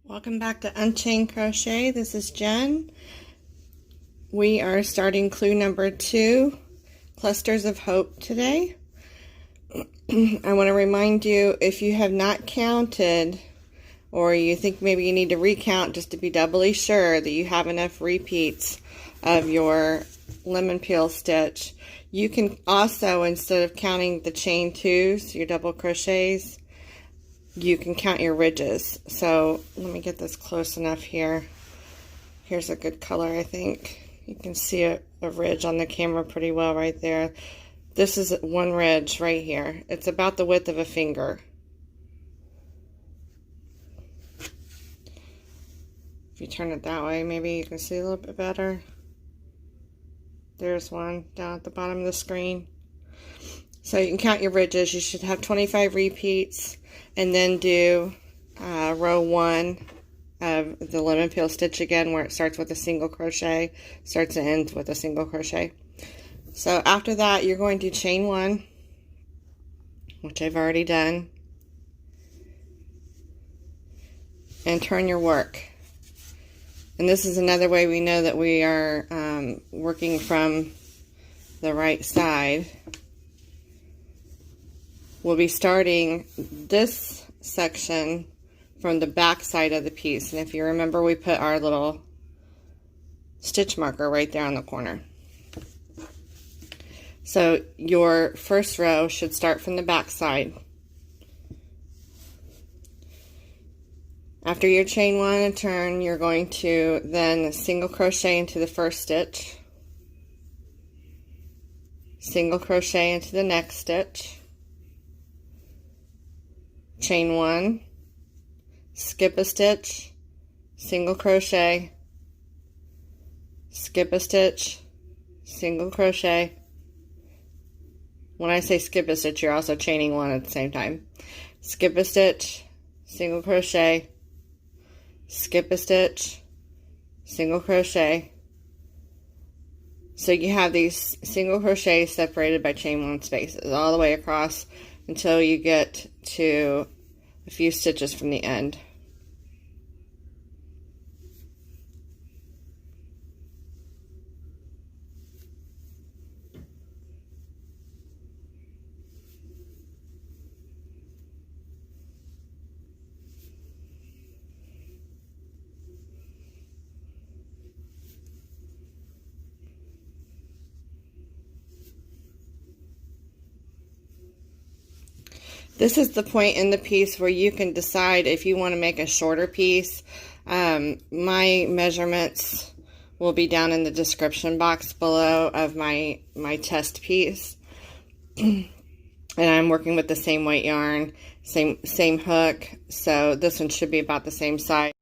Welcome back to Unchained Crochet. This is Jen. We are starting clue number 2, Clusters of Hope today. I want to remind you, if you have not counted or you think maybe you need to recount just to be doubly sure that you have enough repeats of your lemon peel stitch, you can also, instead of counting the chain 2s, your double crochets, you can count your ridges. So let me get this close enough here. Here's a good color, I think. You can see a ridge on the camera pretty well right there. This is one ridge right here. It's about the width of a finger. If you turn it that way, maybe you can see a little bit better. There's one down at the bottom of the screen. So you can count your ridges. You should have 25 repeats, and then do row 1 of the lemon peel stitch again, where it starts with a single crochet, starts and ends with a single crochet. So after that, you're going to chain 1, which I've already done, and turn your work. And this is another way we know that we are working from the right side. We'll be starting this section from the back side of the piece. And if you remember, we put our little stitch marker right there on the corner. So your first row should start from the back side. After your chain 1 and turn, you're going to then single crochet into the first stitch, single crochet into the next stitch, chain 1, skip a stitch, single crochet, skip a stitch, single crochet. When I say skip a stitch, you're also chaining 1 at the same time. Skip a stitch, single crochet, skip a stitch, single crochet. So you have these single crochets separated by chain 1 spaces all the way across until you get to a few stitches from the end. This is the point in the piece where you can decide if you want to make a shorter piece. My measurements will be down in the description box below of my test piece. And I'm working with the same weight yarn, same hook, so this one should be about the same size.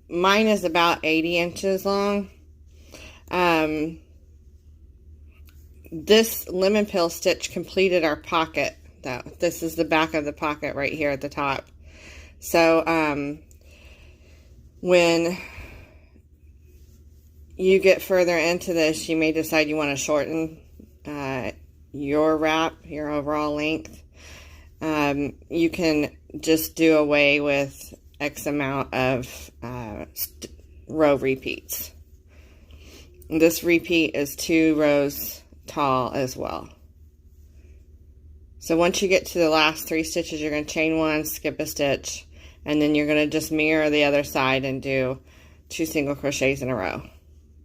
Mine is about 80 inches long. This lemon peel stitch completed our pocket, though. This is the back of the pocket right here at the top. So when you get further into this, you may decide you want to shorten your wrap, your overall length. You can just do away with X amount of row repeats. This repeat is 2 rows tall as well. So once you get to the last 3 stitches, you're going to chain 1, skip a stitch, and then you're going to just mirror the other side and do 2 single crochets in a row.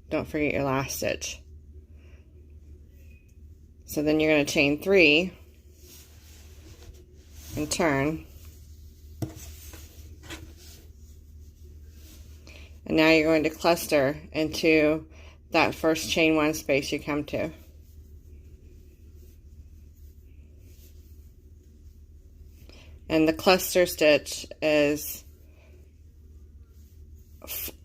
Don't forget your last stitch. So then you're going to chain 3 and turn. And now you're going to cluster into that first chain 1 space you come to. And the cluster stitch is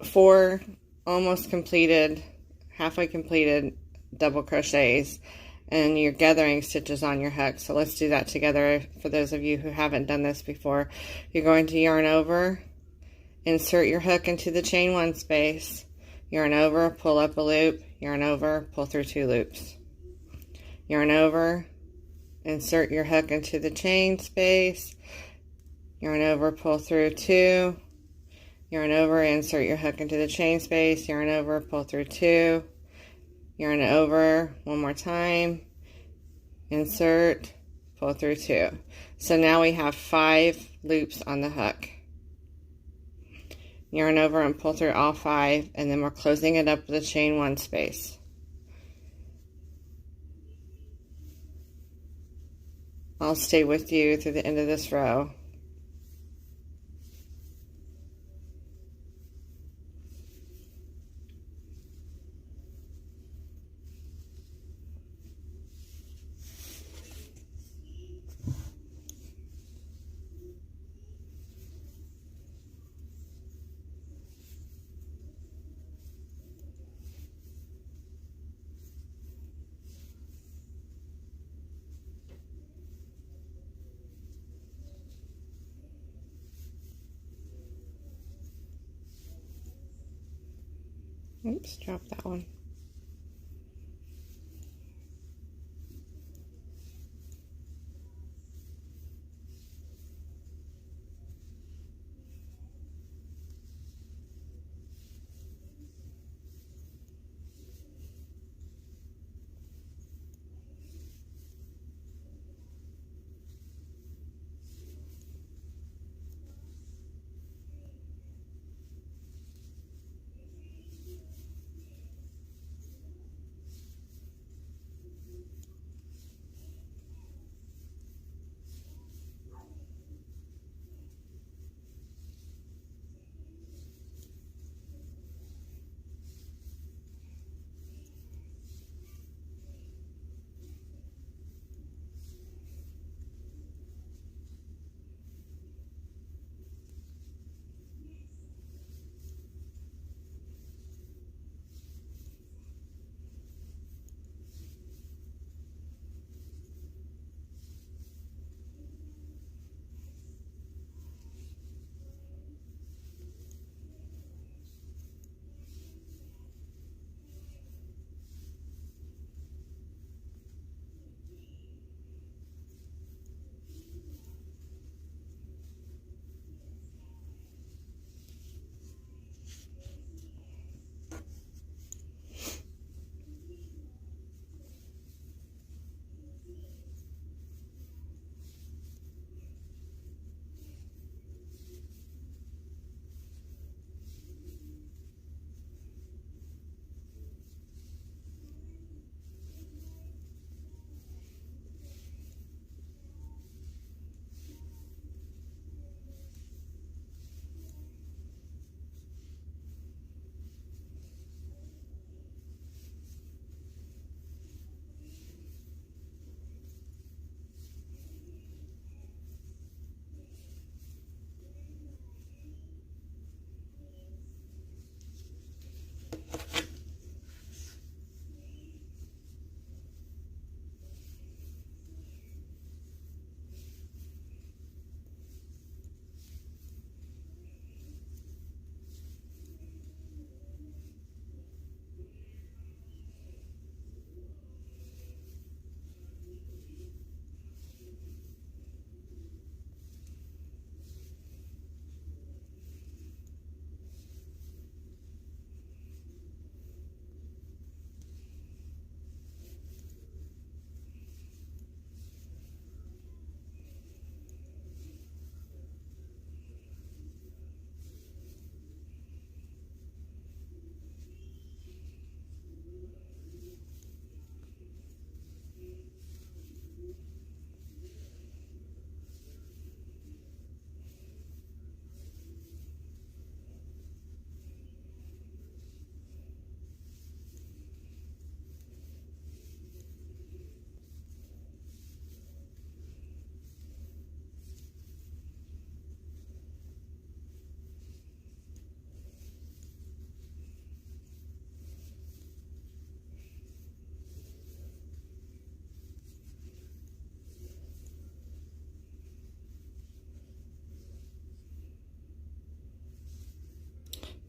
4 almost completed, halfway completed double crochets, and your gathering stitches on your hook. So let's do that together for those of you who haven't done this before. You're going to yarn over, insert your hook into the chain 1 space, yarn over, pull up a loop, yarn over, pull through 2 loops. Yarn over, insert your hook into the chain space, yarn over, pull through 2, yarn over, insert your hook into the chain space, yarn over, pull through 2, yarn over, one more time, insert, pull through 2. So now we have 5 loops on the hook. Yarn over and pull through all 5, and then we're closing it up with a chain 1 space. I'll stay with you through the end of this row. Oops, dropped that one.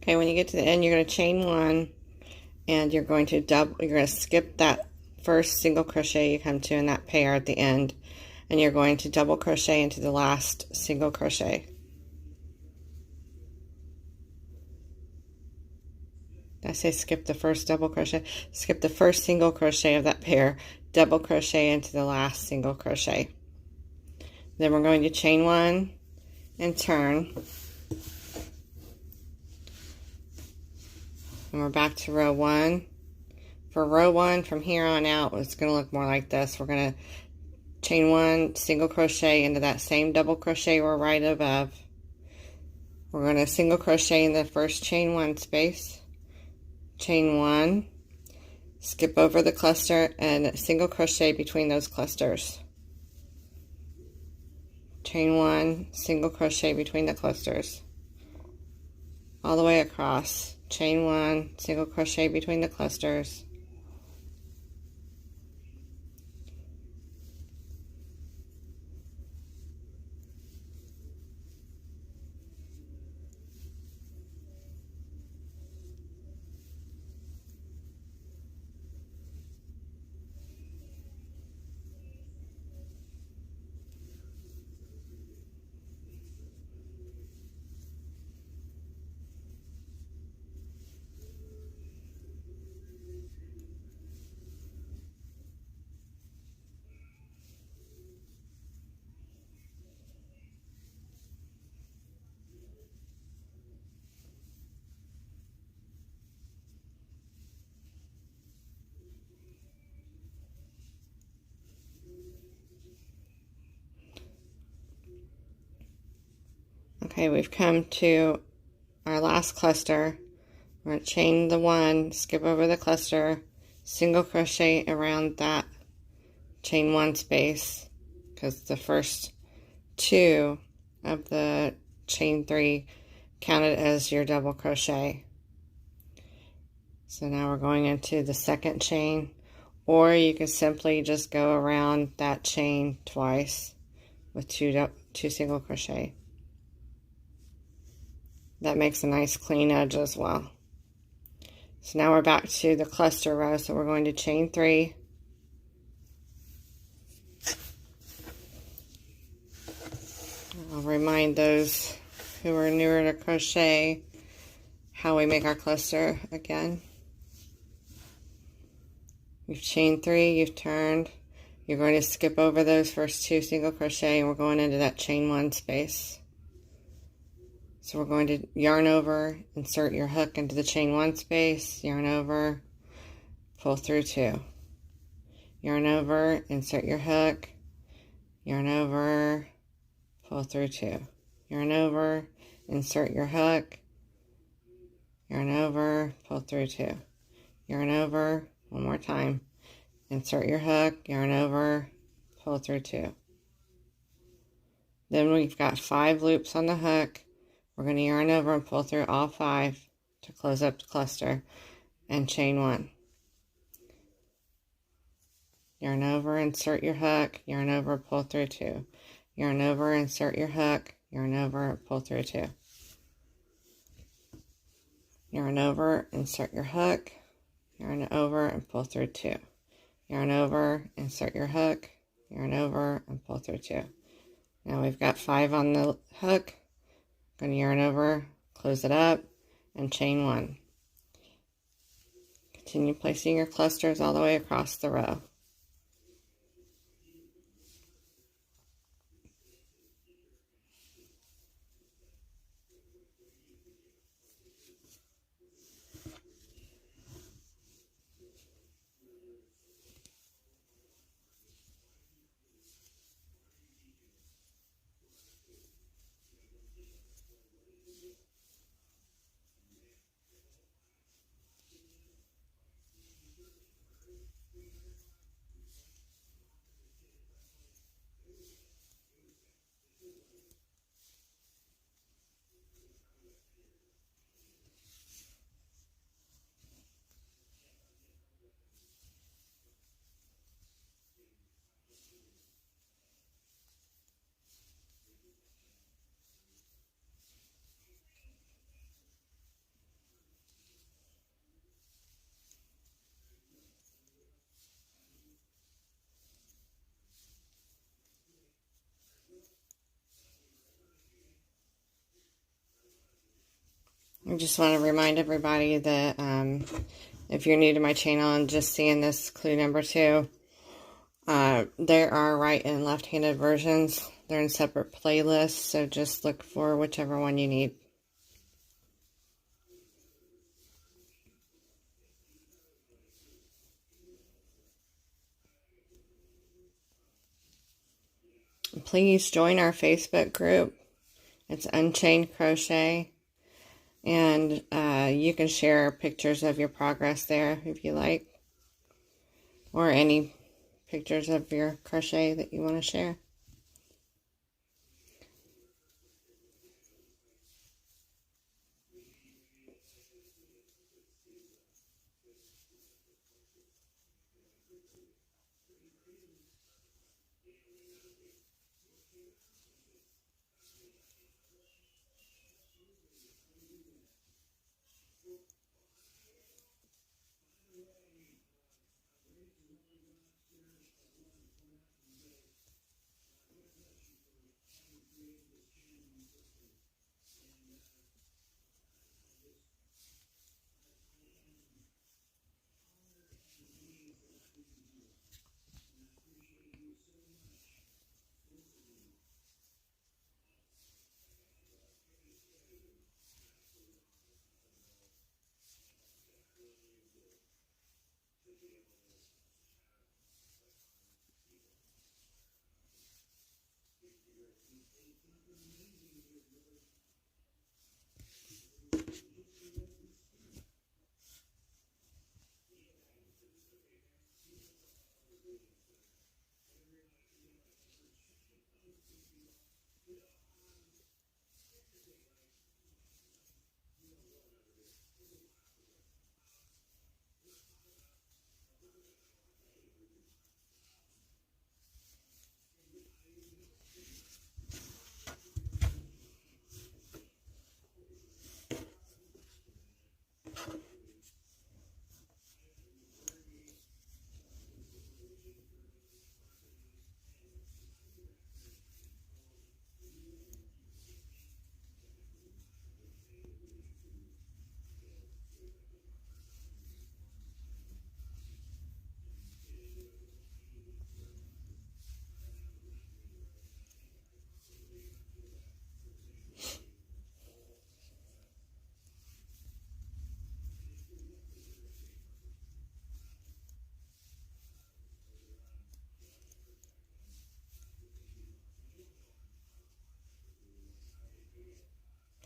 Okay, when you get to the end, you're going to chain one, and you're going to skip that first single crochet you come to in that pair at the end, and you're going to double crochet into the last single crochet. Did I say skip the first double crochet? Skip the first single crochet of that pair, double crochet into the last single crochet. Then we're going to chain one and turn. And we're back to row one. For row one, from here on out, it's going to look more like this. We're going to chain one, single crochet into that same double crochet we're right above. We're going to single crochet in the first chain one space, chain one, skip over the cluster, and single crochet between those clusters. Chain one, single crochet between the clusters. All the way across. Chain one, single crochet between the clusters. Okay, we've come to our last cluster. We're going to chain the one, skip over the cluster, single crochet around that chain one space, because the first two of the chain three counted as your double crochet. So now we're going into the second chain, or you can simply just go around that chain twice with two single crochet. That makes a nice clean edge as well. So now we're back to the cluster row, so we're going to chain three, I'll remind those who are newer to crochet how we make our cluster again. You've chained three, you've turned, you're going to skip over those first two single crochet, and we're going into that chain one space. So we're going to yarn over, insert your hook into the chain one space, yarn over, pull through two. Yarn over, insert your hook, yarn over, pull through two. Yarn over, insert your hook, yarn over, pull through two. Yarn over, one more time, insert your hook, yarn over, pull through two. Then we've got 5 loops on the hook. We're going to yarn over and pull through all 5 to close up the cluster and chain one. Yarn over, insert your hook, yarn over, pull through two. Yarn over, insert your hook, yarn over, pull through two. Yarn over, insert your hook, yarn over, and pull through two. Yarn over, insert your hook, yarn over, and pull through two. Now we've got 5 on the hook. Going to yarn over, close it up, and chain one. Continue placing your clusters all the way across the row. I just want to remind everybody that if you're new to my channel and just seeing this clue number 2, there are right and left-handed versions. They're in separate playlists, so just look for whichever one you need. Please join our Facebook group. It's Unchained Crochet, and you can share pictures of your progress there if you like, or any pictures of your crochet that you want to share.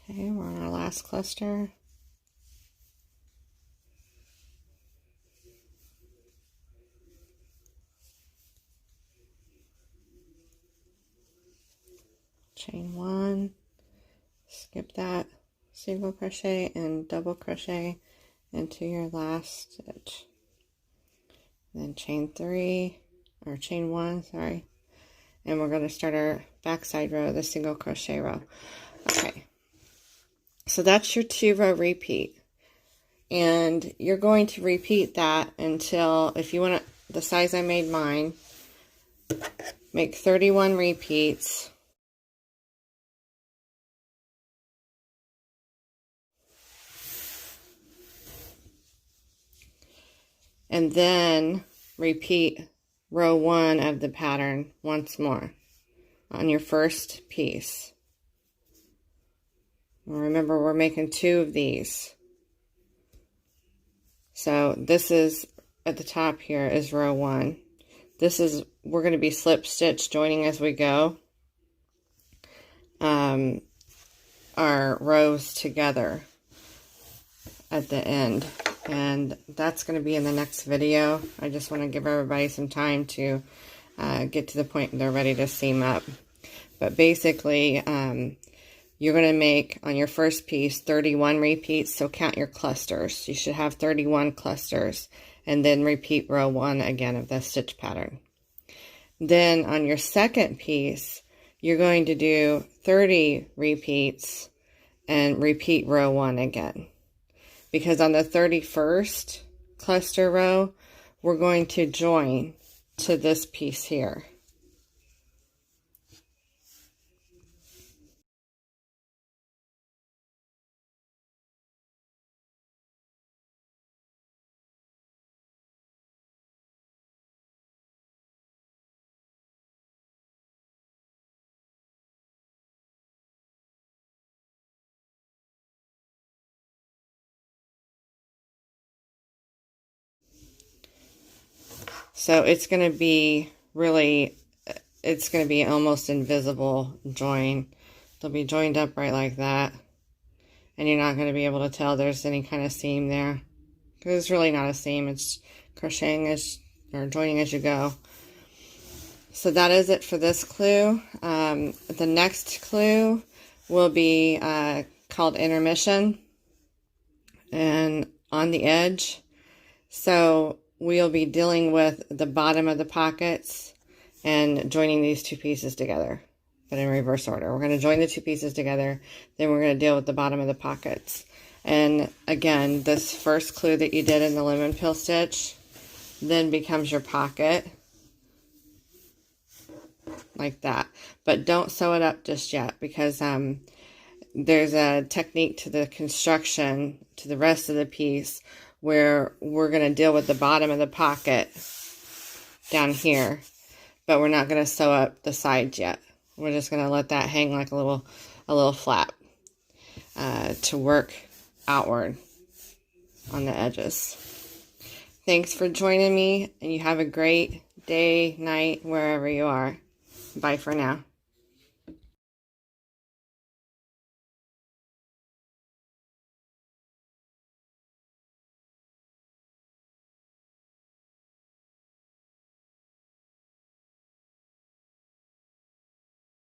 Okay, we're on our last cluster. Chain 1, skip that single crochet and double crochet into your last stitch. Then chain 3, or chain 1, sorry. And we're going to start our backside row, the single crochet row. Okay. So that's your 2-row repeat. And you're going to repeat that until, if you want to, the size I made mine, make 31 repeats. And then repeat row 1 of the pattern once more on your first piece. Remember, we're making 2 of these. So this is, at the top here is row 1. This is, we're going to be slip stitch joining as we go our rows together at the end. And that's going to be in the next video. I just want to give everybody some time to get to the point where they're ready to seam up. But basically, you're going to make, on your first piece, 31 repeats, so count your clusters. You should have 31 clusters, and then repeat row 1 again of the stitch pattern. Then on your second piece, you're going to do 30 repeats and repeat row 1 again. Because on the 31st cluster row, we're going to join to this piece here. So it's going to be really, it's going to be almost invisible join. They'll be joined up right like that. And you're not going to be able to tell there's any kind of seam there. Because it's really not a seam. It's crocheting or joining as you go. So that is it for this clue. The next clue will be called intermission. And on the edge. So we'll be dealing with the bottom of the pockets and joining these two pieces together, but in reverse order. We're going to join the two pieces together, then we're going to deal with the bottom of the pockets. And again, this first clue that you did in the lemon peel stitch then becomes your pocket, like that. But don't sew it up just yet, because there's a technique to the construction, to the rest of the piece, where we're going to deal with the bottom of the pocket down here, but we're not going to sew up the sides yet. We're just going to let that hang like a little flap to work outward on the edges. Thanks for joining me, and you have a great day, night, wherever you are. Bye for now.